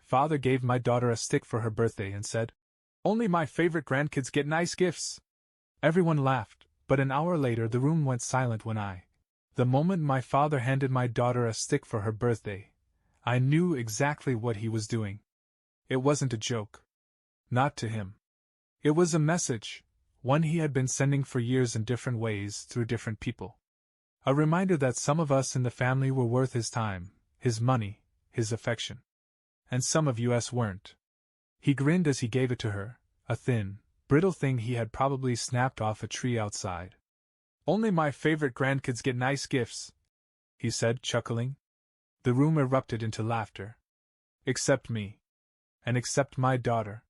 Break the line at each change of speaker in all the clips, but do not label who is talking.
Father gave my daughter a stick for her birthday and said, "Only my favorite grandkids get nice gifts." Everyone laughed, but an hour later the room went silent when the moment my father handed my daughter a stick for her birthday, I knew exactly what he was doing. It wasn't a joke. Not to him. It was a message, one he had been sending for years in different ways through different people. A reminder that some of us in the family were worth his time, his money, his affection. And some of us weren't. He grinned as he gave it to her, a thin, brittle thing he had probably snapped off a tree outside. "Only my favorite grandkids get nice gifts," he said, chuckling. The room erupted into laughter. Except me. And except my daughter.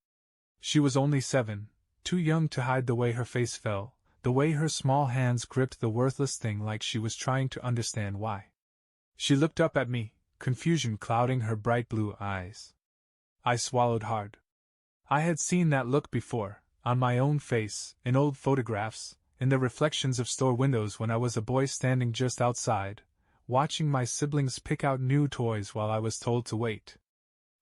She was only 7, too young to hide the way her face fell, the way her small hands gripped the worthless thing like she was trying to understand why. She looked up at me, confusion clouding her bright blue eyes. I swallowed hard. I had seen that look before, on my own face, in old photographs, in the reflections of store windows when I was a boy standing just outside, watching my siblings pick out new toys while I was told to wait.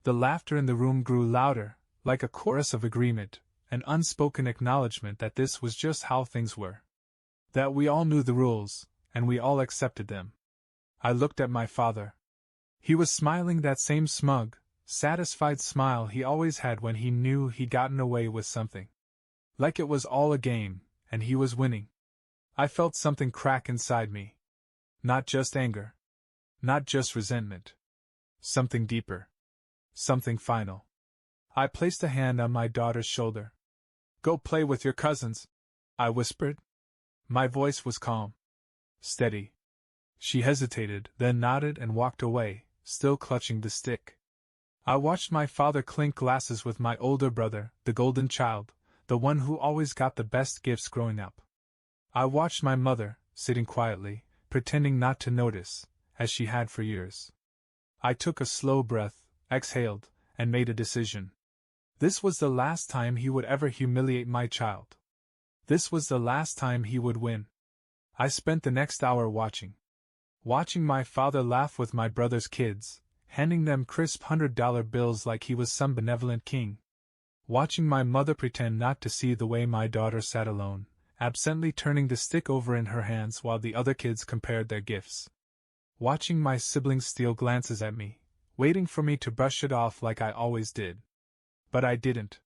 The laughter in the room grew louder, like a chorus of agreement, an unspoken acknowledgement that this was just how things were. That we all knew the rules, and we all accepted them. I looked at my father. He was smiling that same smug, satisfied smile he always had when he knew he'd gotten away with something. Like it was all a game, and he was winning. I felt something crack inside me. Not just anger. Not just resentment. Something deeper. Something final. I placed a hand on my daughter's shoulder. "Go play with your cousins," I whispered. My voice was calm. Steady. She hesitated, then nodded and walked away, still clutching the stick. I watched my father clink glasses with my older brother, the golden child, the one who always got the best gifts growing up. I watched my mother, sitting quietly, pretending not to notice, as she had for years. I took a slow breath, exhaled, and made a decision. This was the last time he would ever humiliate my child. This was the last time he would win. I spent the next hour watching. Watching my father laugh with my brother's kids, handing them crisp $100 bills like he was some benevolent king. Watching my mother pretend not to see the way my daughter sat alone, absently turning the stick over in her hands while the other kids compared their gifts. Watching my siblings steal glances at me, waiting for me to brush it off like I always did. But I didn't.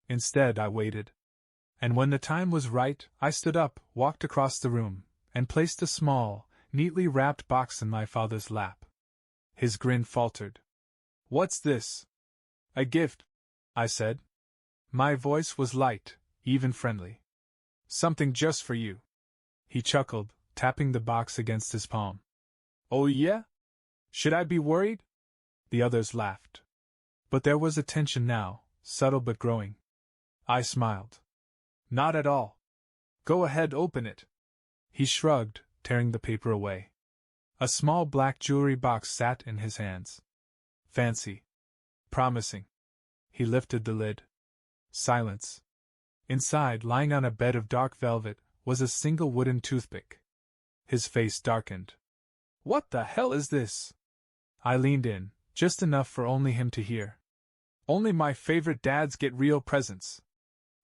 Instead, I waited. And when the time was right, I stood up, walked across the room, and placed a small, neatly wrapped box in my father's lap. His grin faltered. "What's this?" "A gift," I said. My voice was light, even friendly. "Something just for you." He chuckled, tapping the box against his palm. "Oh yeah? Should I be worried?" The others laughed. But there was a tension now, subtle but growing. I smiled. "Not at all. Go ahead, open it." He shrugged, tearing the paper away. A small black jewelry box sat in his hands. Fancy. Promising. He lifted the lid. Silence. Inside, lying on a bed of dark velvet, was a single wooden toothpick. His face darkened. "What the hell is this?" I leaned in, just enough for only him to hear. "Only my favorite dads get real presents."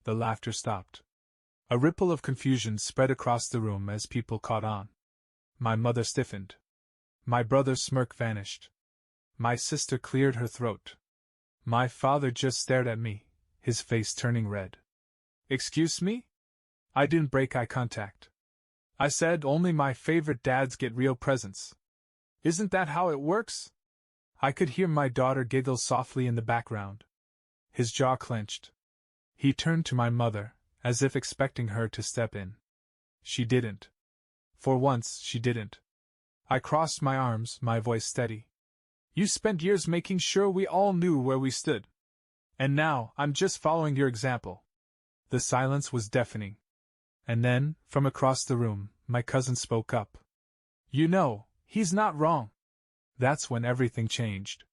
The laughter stopped. A ripple of confusion spread across the room as people caught on. My mother stiffened. My brother's smirk vanished. My sister cleared her throat. My father just stared at me, his face turning red. "Excuse me?" I didn't break eye contact. I said, "Only my favorite dads get real presents. Isn't that how it works?" I could hear my daughter giggle softly in the background. His jaw clenched. He turned to my mother, as if expecting her to step in. She didn't. For once, she didn't. I crossed my arms, my voice steady. "You spent years making sure we all knew where we stood. And now, I'm just following your example." The silence was deafening. And then, from across the room, my cousin spoke up. "You know, he's not wrong." That's when everything changed.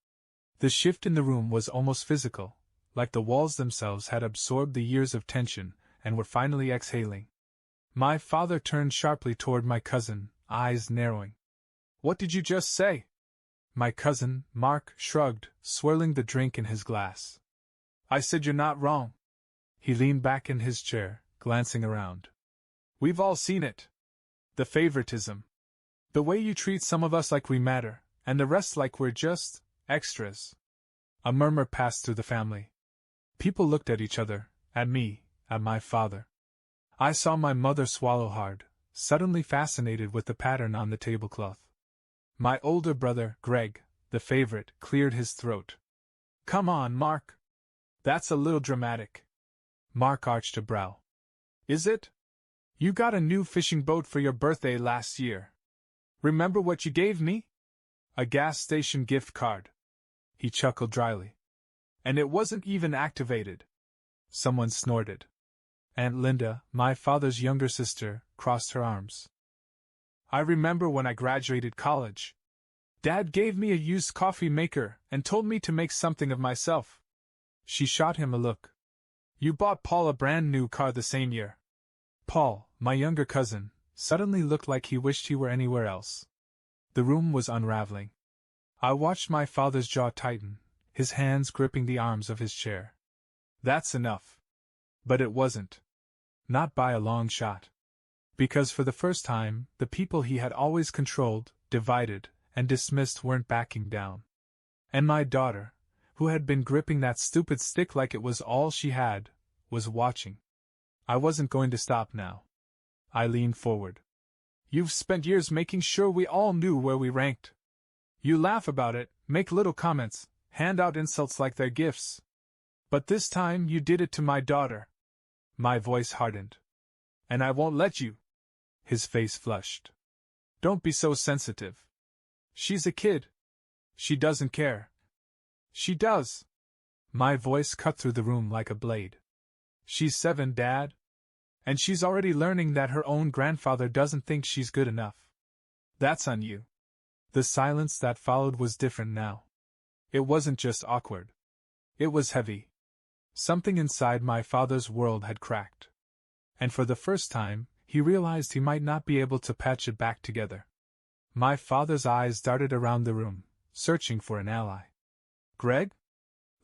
The shift in the room was almost physical, like the walls themselves had absorbed the years of tension and were finally exhaling. My father turned sharply toward my cousin, eyes narrowing. "What did you just say?" My cousin, Mark, shrugged, swirling the drink in his glass. I said you're not wrong. He leaned back in his chair, glancing around. We've all seen it. The favoritism. The way you treat some of us like we matter, and the rest like we're just extras. A murmur passed through the family. People looked at each other, at me, at my father. I saw my mother swallow hard, suddenly fascinated with the pattern on the tablecloth. My older brother, Greg, the favorite, cleared his throat. Come on, Mark. That's a little dramatic. Mark arched a brow. Is it? You got a new fishing boat for your birthday last year. Remember what you gave me? A gas station gift card. He chuckled dryly. And it wasn't even activated. Someone snorted. Aunt Linda, my father's younger sister, crossed her arms. I remember when I graduated college. Dad gave me a used coffee maker and told me to make something of myself. She shot him a look. You bought Paul a brand new car the same year. Paul, my younger cousin, suddenly looked like he wished he were anywhere else. The room was unraveling. I watched my father's jaw tighten, his hands gripping the arms of his chair. That's enough. But it wasn't. Not by a long shot. Because for the first time, the people he had always controlled, divided, and dismissed weren't backing down. And my daughter, who had been gripping that stupid stick like it was all she had, was watching. I wasn't going to stop now. I leaned forward. You've spent years making sure we all knew where we ranked. You laugh about it, make little comments, hand out insults like they're gifts. But this time you did it to my daughter. My voice hardened. And I won't let you. His face flushed. Don't be so sensitive. She's a kid. She doesn't care. She does. My voice cut through the room like a blade. She's 7, Dad. And she's already learning that her own grandfather doesn't think she's good enough. That's on you. The silence that followed was different now. It wasn't just awkward. It was heavy. Something inside my father's world had cracked. And for the first time, he realized he might not be able to patch it back together. My father's eyes darted around the room, searching for an ally. Greg?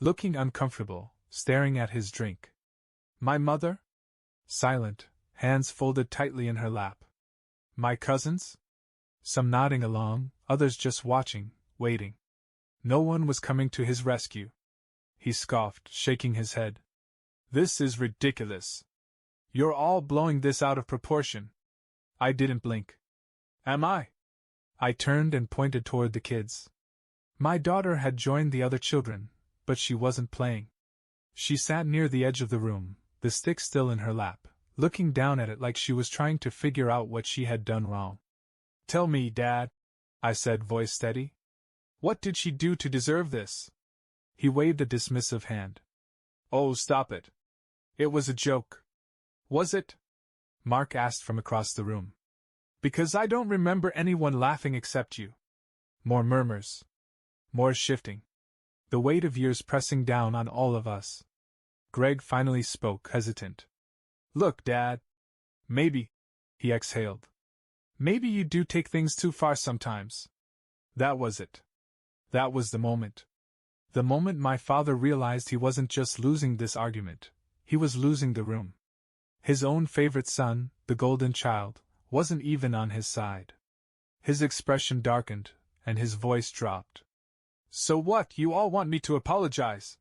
Looking uncomfortable, staring at his drink. My mother? Silent, hands folded tightly in her lap. My cousins? Some nodding along, others just watching, waiting. No one was coming to his rescue. He scoffed, shaking his head. This is ridiculous. You're all blowing this out of proportion. I didn't blink. Am I? I turned and pointed toward the kids. My daughter had joined the other children, but she wasn't playing. She sat near the edge of the room, the stick still in her lap, looking down at it like she was trying to figure out what she had done wrong. Tell me, Dad, I said, voice steady. What did she do to deserve this? He waved a dismissive hand. Oh, stop it. It was a joke. Was it? Mark asked from across the room. Because I don't remember anyone laughing except you. More murmurs. More shifting. The weight of years pressing down on all of us. Greg finally spoke, hesitant. Look, Dad. Maybe, he exhaled. Maybe you do take things too far sometimes. That was it. That was the moment. The moment my father realized he wasn't just losing this argument, he was losing the room. His own favorite son, the golden child, wasn't even on his side. His expression darkened, and his voice dropped. So what, you all want me to apologize?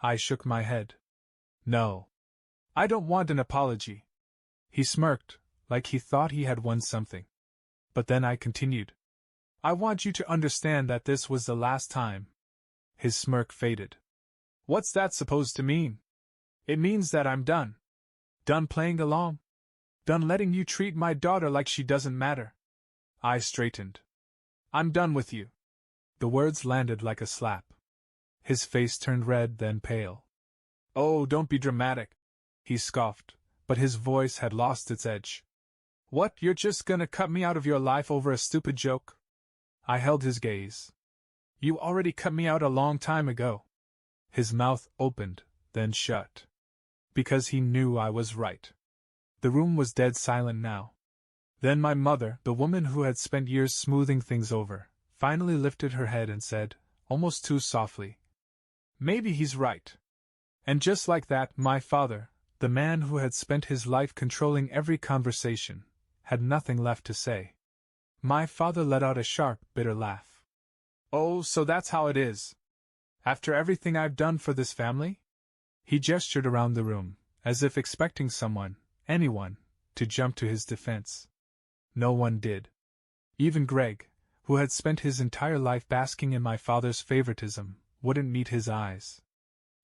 I shook my head. No. I don't want an apology. He smirked, like he thought he had won something. But then I continued. I want you to understand that this was the last time. His smirk faded. What's that supposed to mean? It means that I'm done. Done playing along. Done letting you treat my daughter like she doesn't matter. I straightened. I'm done with you. The words landed like a slap. His face turned red, then pale. Oh, don't be dramatic, he scoffed, but his voice had lost its edge. What, you're just gonna cut me out of your life over a stupid joke? I held his gaze. You already cut me out a long time ago. His mouth opened, then shut. Because he knew I was right. The room was dead silent now. Then my mother, the woman who had spent years smoothing things over, finally lifted her head and said, almost too softly, "Maybe he's right." And just like that, my father, the man who had spent his life controlling every conversation, had nothing left to say. My father let out a sharp, bitter laugh. "Oh, so that's how it is. After everything I've done for this family?" He gestured around the room, as if expecting someone, anyone, to jump to his defense. No one did. Even Greg, who had spent his entire life basking in my father's favoritism, wouldn't meet his eyes.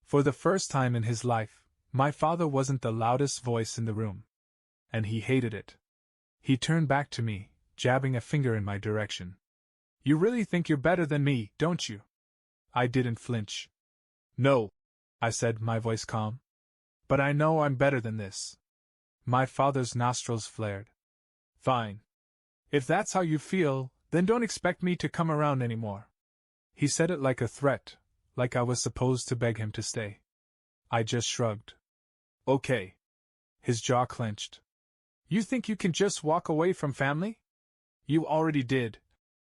For the first time in his life, my father wasn't the loudest voice in the room. And he hated it. He turned back to me, jabbing a finger in my direction. "You really think you're better than me, don't you?" I didn't flinch. "No," I said, my voice calm. "But I know I'm better than this." My father's nostrils flared. "Fine. If that's how you feel, then don't expect me to come around anymore." He said it like a threat, like I was supposed to beg him to stay. I just shrugged. "Okay." His jaw clenched. "You think you can just walk away from family?" "You already did,"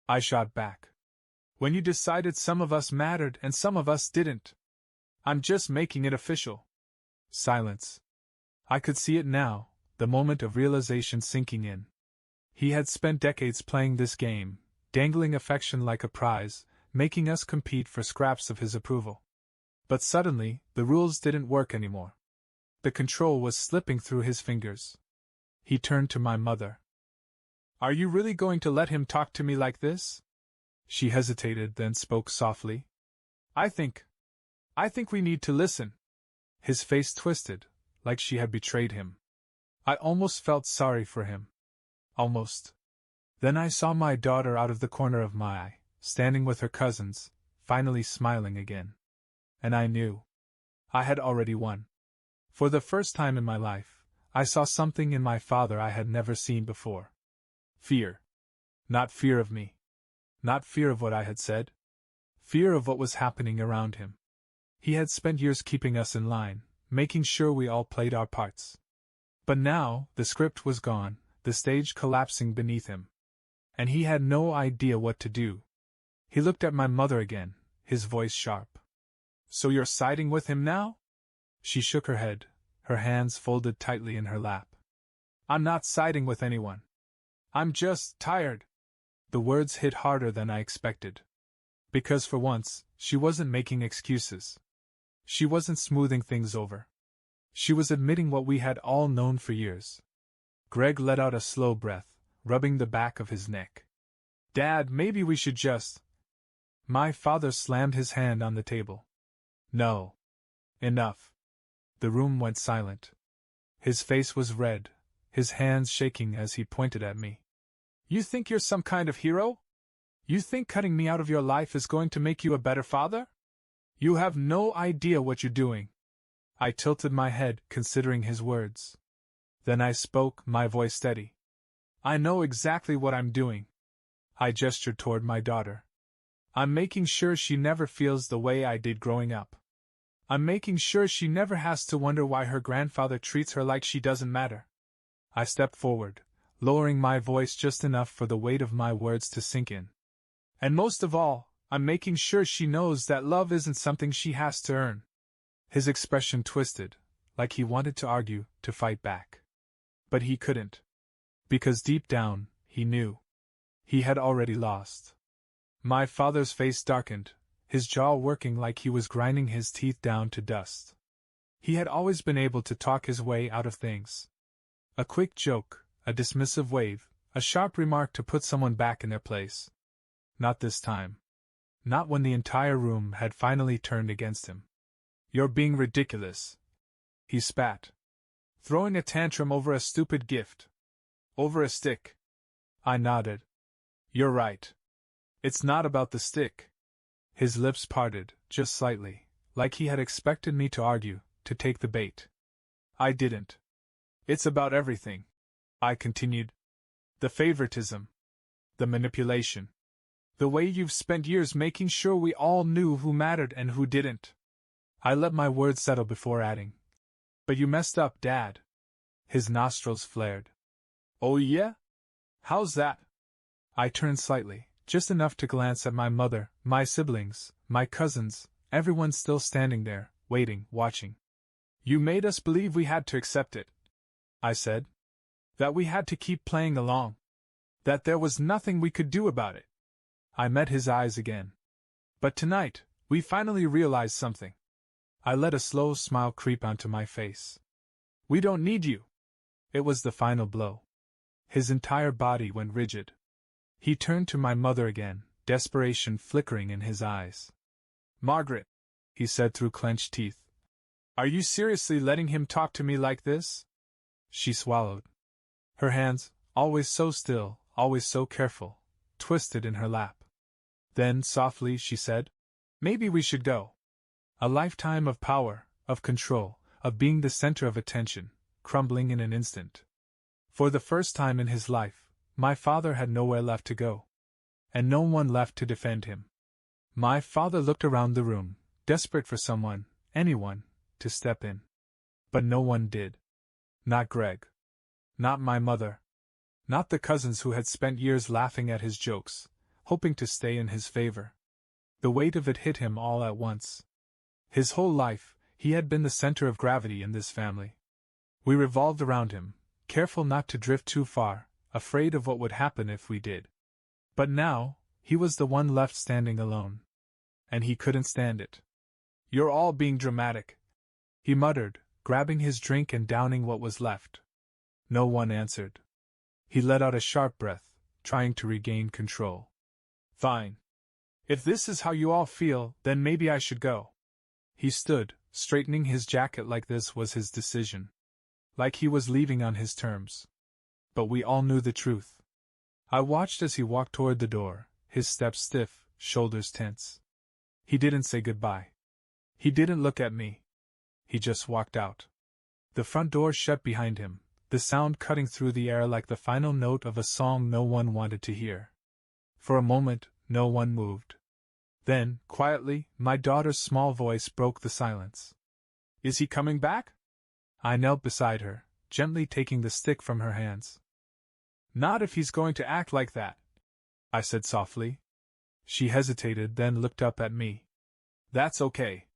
I shot back. "When you decided some of us mattered and some of us didn't. I'm just making it official." Silence. I could see it now, the moment of realization sinking in. He had spent decades playing this game, dangling affection like a prize, making us compete for scraps of his approval. But suddenly, the rules didn't work anymore. The control was slipping through his fingers. He turned to my mother. "Are you really going to let him talk to me like this?" She hesitated, then spoke softly. I think we need to listen." His face twisted, like she had betrayed him. I almost felt sorry for him. Almost. Then I saw my daughter out of the corner of my eye, standing with her cousins, finally smiling again. And I knew. I had already won. For the first time in my life, I saw something in my father I had never seen before. Fear. Not fear of me. Not fear of what I had said. Fear of what was happening around him. He had spent years keeping us in line, making sure we all played our parts. But now, the script was gone, the stage collapsing beneath him. And he had no idea what to do. He looked at my mother again, his voice sharp. "So you're siding with him now?" She shook her head, her hands folded tightly in her lap. "I'm not siding with anyone. I'm just tired." The words hit harder than I expected. Because for once, she wasn't making excuses. She wasn't smoothing things over. She was admitting what we had all known for years. Greg let out a slow breath, rubbing the back of his neck. "Dad, maybe we should just—" My father slammed his hand on the table. "No. Enough." The room went silent. His face was red, his hands shaking as he pointed at me. "You think you're some kind of hero? You think cutting me out of your life is going to make you a better father? You have no idea what you're doing." I tilted my head, considering his words. Then I spoke, my voice steady. "I know exactly what I'm doing." I gestured toward my daughter. "I'm making sure she never feels the way I did growing up. I'm making sure she never has to wonder why her grandfather treats her like she doesn't matter." I stepped forward, lowering my voice just enough for the weight of my words to sink in. "And most of all, I'm making sure she knows that love isn't something she has to earn." His expression twisted, like he wanted to argue, to fight back. But he couldn't. Because deep down, he knew. He had already lost. My father's face darkened, his jaw working like he was grinding his teeth down to dust. He had always been able to talk his way out of things. A quick joke, a dismissive wave, a sharp remark to put someone back in their place. Not this time. Not when the entire room had finally turned against him. "You're being ridiculous," he spat. "Throwing a tantrum over a stupid gift. Over a stick." I nodded. "You're right. It's not about the stick." His lips parted, just slightly, like he had expected me to argue, to take the bait. I didn't. "It's about everything," I continued. "The favoritism. The manipulation. The way you've spent years making sure we all knew who mattered and who didn't." I let my words settle before adding. "But you messed up, Dad." His nostrils flared. "Oh yeah? How's that?" I turned slightly, just enough to glance at my mother, my siblings, my cousins, everyone still standing there, waiting, watching. "You made us believe we had to accept it," I said. "That we had to keep playing along. That there was nothing we could do about it." I met his eyes again. "But tonight, we finally realized something." I let a slow smile creep onto my face. "We don't need you." It was the final blow. His entire body went rigid. He turned to my mother again, desperation flickering in his eyes. "Margaret," he said through clenched teeth, "are you seriously letting him talk to me like this?" She swallowed. Her hands, always so still, always so careful, twisted in her lap. Then, softly, she said, "Maybe we should go." A lifetime of power, of control, of being the center of attention, crumbling in an instant. For the first time in his life, my father had nowhere left to go. And no one left to defend him. My father looked around the room, desperate for someone, anyone, to step in. But no one did. Not Greg. Not my mother. Not the cousins who had spent years laughing at his jokes, hoping to stay in his favor. The weight of it hit him all at once. His whole life, he had been the center of gravity in this family. We revolved around him, careful not to drift too far, afraid of what would happen if we did. But now, he was the one left standing alone. And he couldn't stand it. "You're all being dramatic," he muttered, grabbing his drink and downing what was left. No one answered. He let out a sharp breath, trying to regain control. "Fine. If this is how you all feel, then maybe I should go." He stood, straightening his jacket like this was his decision. Like he was leaving on his terms. But we all knew the truth. I watched as he walked toward the door, his steps stiff, shoulders tense. He didn't say goodbye. He didn't look at me. He just walked out. The front door shut behind him, the sound cutting through the air like the final note of a song no one wanted to hear. For a moment, no one moved. Then, quietly, my daughter's small voice broke the silence. "Is he coming back?" I knelt beside her, gently taking the stick from her hands. "Not if he's going to act like that," I said softly. She hesitated, then looked up at me. "That's okay."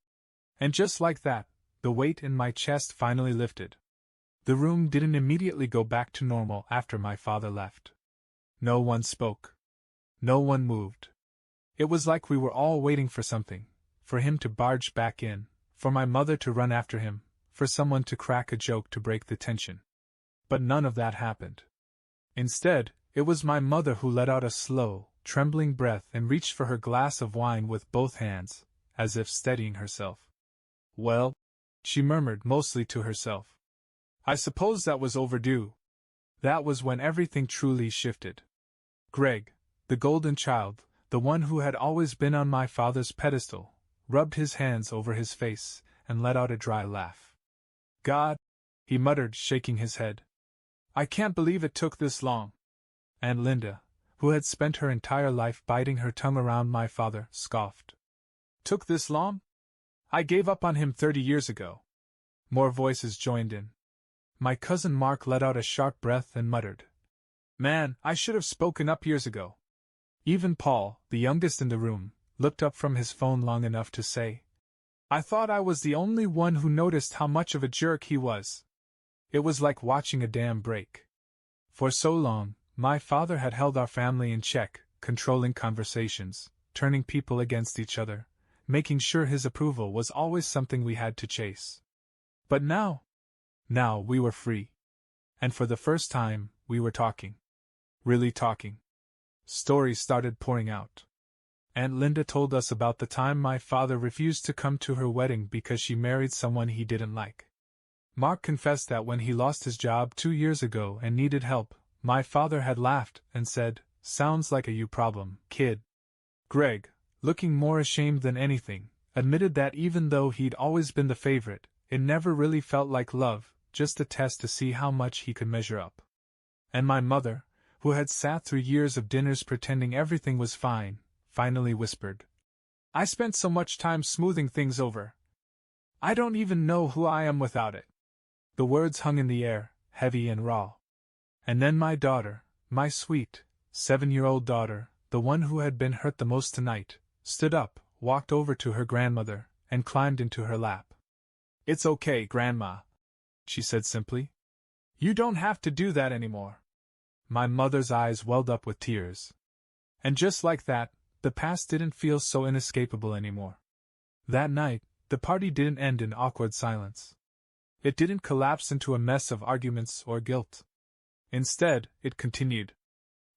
And just like that, the weight in my chest finally lifted. The room didn't immediately go back to normal after my father left. No one spoke. No one moved. It was like we were all waiting for something, for him to barge back in, for my mother to run after him, for someone to crack a joke to break the tension. But none of that happened. Instead, it was my mother who let out a slow, trembling breath and reached for her glass of wine with both hands, as if steadying herself. "Well," she murmured mostly to herself. "I suppose that was overdue." That was when everything truly shifted. Greg, the golden child, the one who had always been on my father's pedestal, rubbed his hands over his face and let out a dry laugh. "God," he muttered, shaking his head. "I can't believe it took this long." Aunt Linda, who had spent her entire life biting her tongue around my father, scoffed. "Took this long? I gave up on him 30 years ago." More voices joined in. My cousin Mark let out a sharp breath and muttered, "Man, I should have spoken up years ago." Even Paul, the youngest in the room, looked up from his phone long enough to say, "I thought I was the only one who noticed how much of a jerk he was." It was like watching a dam break. For so long, my father had held our family in check, controlling conversations, turning people against each other, making sure his approval was always something we had to chase. But now we were free. And for the first time, we were talking. Really talking. Stories started pouring out. Aunt Linda told us about the time my father refused to come to her wedding because she married someone he didn't like. Mark confessed that when he lost his job 2 years ago and needed help, my father had laughed and said, "Sounds like a you problem, kid." Greg, looking more ashamed than anything, admitted that even though he'd always been the favorite, it never really felt like love, just a test to see how much he could measure up. And my mother, who had sat through years of dinners pretending everything was fine, finally whispered, "I spent so much time smoothing things over. I don't even know who I am without it." The words hung in the air, heavy and raw. And then my daughter, my sweet, 7-year-old daughter, the one who had been hurt the most tonight, stood up, walked over to her grandmother, and climbed into her lap. "It's okay, Grandma," she said simply. "You don't have to do that anymore." My mother's eyes welled up with tears. And just like that, the past didn't feel so inescapable anymore. That night, the party didn't end in awkward silence. It didn't collapse into a mess of arguments or guilt. Instead, it continued.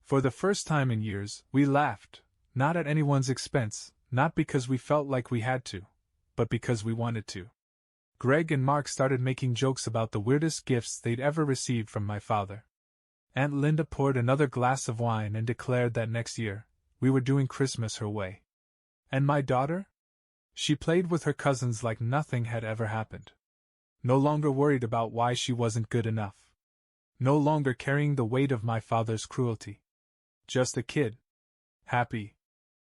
For the first time in years, we laughed, not at anyone's expense, not because we felt like we had to, but because we wanted to. Greg and Mark started making jokes about the weirdest gifts they'd ever received from my father. Aunt Linda poured another glass of wine and declared that next year, we were doing Christmas her way. And my daughter? She played with her cousins like nothing had ever happened. No longer worried about why she wasn't good enough. No longer carrying the weight of my father's cruelty. Just a kid. Happy.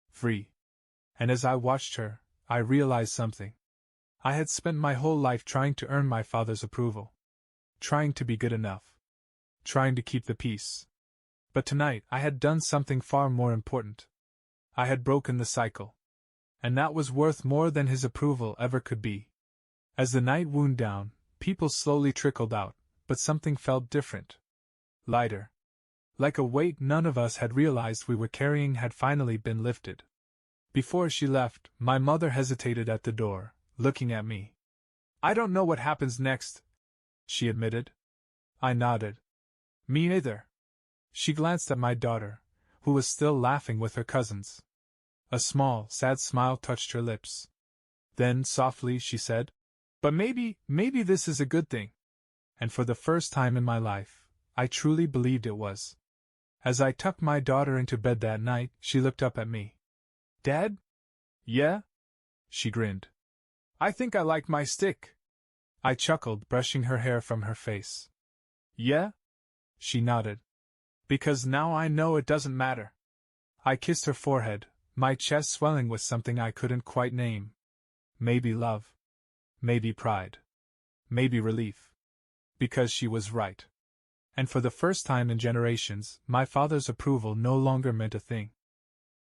Free. And as I watched her, I realized something. I had spent my whole life trying to earn my father's approval. Trying to be good enough. Trying to keep the peace. But tonight I had done something far more important. I had broken the cycle. And that was worth more than his approval ever could be. As the night wound down, people slowly trickled out, but something felt different. Lighter. Like a weight none of us had realized we were carrying had finally been lifted. Before she left, my mother hesitated at the door, looking at me. "I don't know what happens next," she admitted. I nodded. "Me either." She glanced at my daughter, who was still laughing with her cousins. A small, sad smile touched her lips. Then, softly, she said, "But maybe this is a good thing." And for the first time in my life, I truly believed it was. As I tucked my daughter into bed that night, she looked up at me. "Dad?" "Yeah?" She grinned. "I think I like my stick." I chuckled, brushing her hair from her face. "Yeah?" She nodded. "Because now I know it doesn't matter." I kissed her forehead, my chest swelling with something I couldn't quite name. Maybe love. Maybe pride. Maybe relief. Because she was right. And for the first time in generations, my father's approval no longer meant a thing.